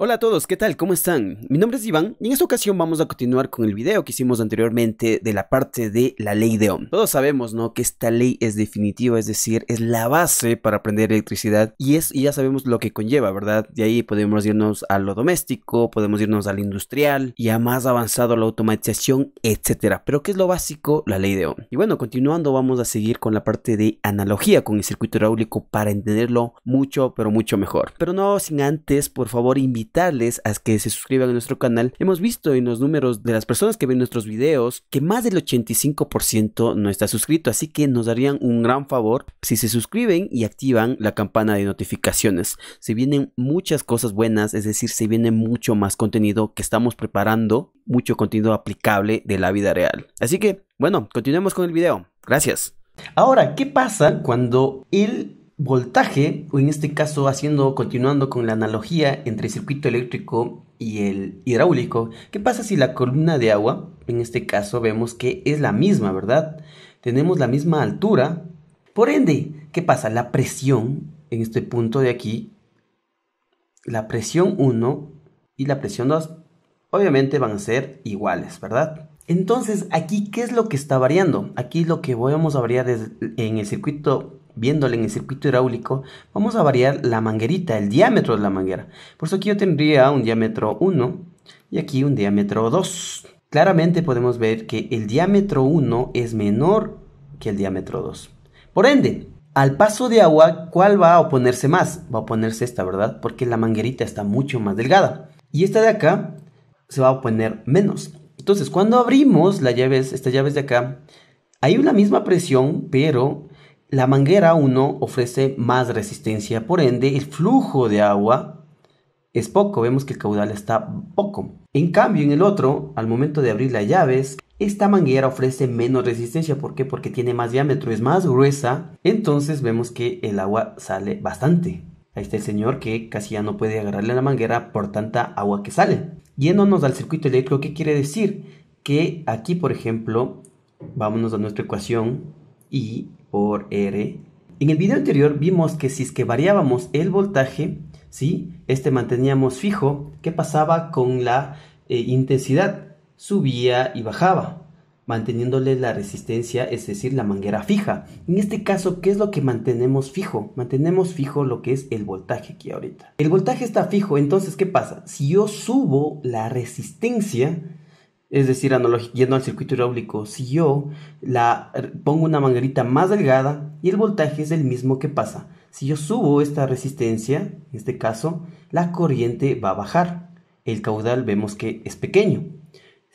Hola a todos, ¿qué tal? ¿Cómo están? Mi nombre es Iván y en esta ocasión vamos a continuar con el video que hicimos anteriormente de la parte de la ley de Ohm. Todos sabemos, ¿no?, que esta ley es definitiva, es decir, es la base para aprender electricidad y ya sabemos lo que conlleva, ¿verdad? De ahí podemos irnos a lo doméstico, podemos irnos al industrial y a más avanzado la automatización, etcétera. Pero ¿qué es lo básico? La ley de Ohm. Y bueno, continuando vamos a seguir con la parte de analogía con el circuito hidráulico para entenderlo mucho, pero mucho mejor. Pero no sin antes, por favor, invitarles a que se suscriban a nuestro canal. Hemos visto en los números de las personas que ven nuestros videos que más del 85% no está suscrito, así que nos darían un gran favor si se suscriben y activan la campana de notificaciones. Se vienen muchas cosas buenas, es decir, se viene mucho más contenido que estamos preparando, mucho contenido aplicable de la vida real. Así que, bueno, continuemos con el video. Gracias. Ahora, ¿qué pasa cuando el voltaje, o en este caso continuando con la analogía entre el circuito eléctrico y el hidráulico? ¿Qué pasa si la columna de agua, en este caso vemos que es la misma, ¿verdad? Tenemos la misma altura, por ende, ¿qué pasa? La presión en este punto de aquí, la presión 1 y la presión 2, obviamente van a ser iguales, ¿verdad? Entonces, aquí, ¿qué es lo que está variando? Aquí lo que vamos a variar es en el circuito. Viéndole en el circuito hidráulico, vamos a variar la manguerita, el diámetro de la manguera. Por eso aquí yo tendría un diámetro 1 y aquí un diámetro 2. Claramente podemos ver que el diámetro 1 es menor que el diámetro 2. Por ende, al paso de agua, ¿cuál va a oponerse más? Va a oponerse esta, ¿verdad? Porque la manguerita está mucho más delgada. Y esta de acá se va a oponer menos. Entonces, cuando abrimos estas llaves de acá, hay una misma presión, pero la manguera 1 ofrece más resistencia, por ende el flujo de agua es poco, vemos que el caudal está poco. En cambio, en el otro, al momento de abrir las llaves, esta manguera ofrece menos resistencia. ¿Por qué? Porque tiene más diámetro, es más gruesa, entonces vemos que el agua sale bastante. Ahí está el señor que casi ya no puede agarrarle la manguera por tanta agua que sale. Yéndonos al circuito eléctrico, ¿qué quiere decir? Que aquí, por ejemplo, vámonos a nuestra ecuación, I por R. En el video anterior vimos que si es que variábamos el voltaje, ¿sí?, manteníamos fijo. ¿Qué pasaba con la intensidad? Subía y bajaba, manteniéndole la resistencia, es decir, la manguera fija. En este caso, ¿qué es lo que mantenemos fijo? Mantenemos fijo lo que es el voltaje aquí ahorita. El voltaje está fijo, entonces, ¿qué pasa? Si yo subo la resistencia, es decir, yendo al circuito hidráulico, si yo pongo una manguerita más delgada y el voltaje es el mismo, ¿qué pasa? Si yo subo esta resistencia, en este caso, la corriente va a bajar. El caudal vemos que es pequeño.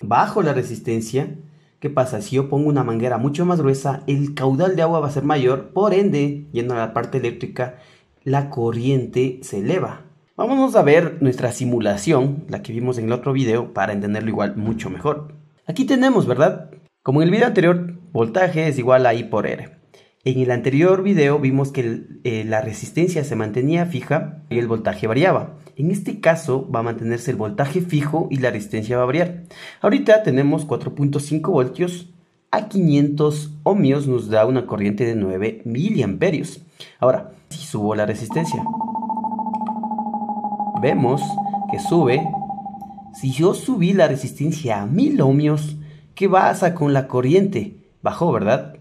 Bajo la resistencia, ¿qué pasa? Si yo pongo una manguera mucho más gruesa, el caudal de agua va a ser mayor, por ende, yendo a la parte eléctrica, la corriente se eleva. Vamos a ver nuestra simulación, la que vimos en el otro video, para entenderlo igual mucho mejor. Aquí tenemos, ¿verdad? Como en el video anterior, voltaje es igual a I por R. En el anterior video vimos que la resistencia se mantenía fija y el voltaje variaba. En este caso va a mantenerse el voltaje fijo y la resistencia va a variar. Ahorita tenemos 4.5 voltios a 500 ohmios, nos da una corriente de 9 miliamperios. Ahora, si subo la resistencia, vemos que sube. Si yo subí la resistencia a 1000 ohmios, ¿qué pasa con la corriente? Bajó, ¿verdad?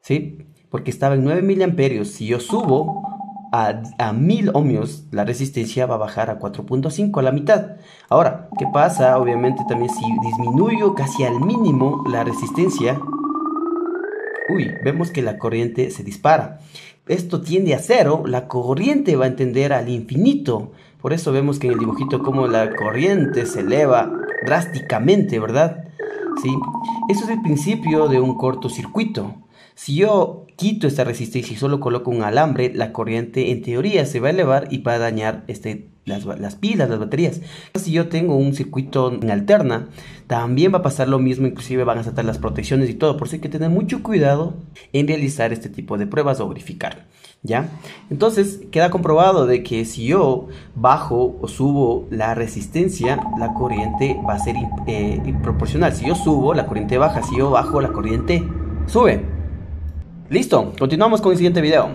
¿Sí? Porque estaba en 9 miliamperios. Si yo subo a 1000 ohmios, la resistencia va a bajar a 4.5, a la mitad. Ahora, ¿qué pasa? Obviamente también si disminuyo casi al mínimo la resistencia, vemos que la corriente se dispara. Esto tiende a cero, la corriente va a tender al infinito. Por eso vemos que en el dibujito como la corriente se eleva drásticamente, ¿verdad? ¿Sí? Eso es el principio de un cortocircuito. Si yo quito esta resistencia y solo coloco un alambre, la corriente en teoría se va a elevar y va a dañar las pilas, las baterías. Si yo tengo un circuito en alterna, también va a pasar lo mismo, inclusive van a saltar las protecciones y todo. Por eso hay que tener mucho cuidado en realizar este tipo de pruebas o verificar, ¿ya? Entonces queda comprobado de que si yo bajo o subo la resistencia, la corriente va a ser proporcional. Si yo subo, la corriente baja. Si yo bajo, la corriente sube. Listo, continuamos con el siguiente video.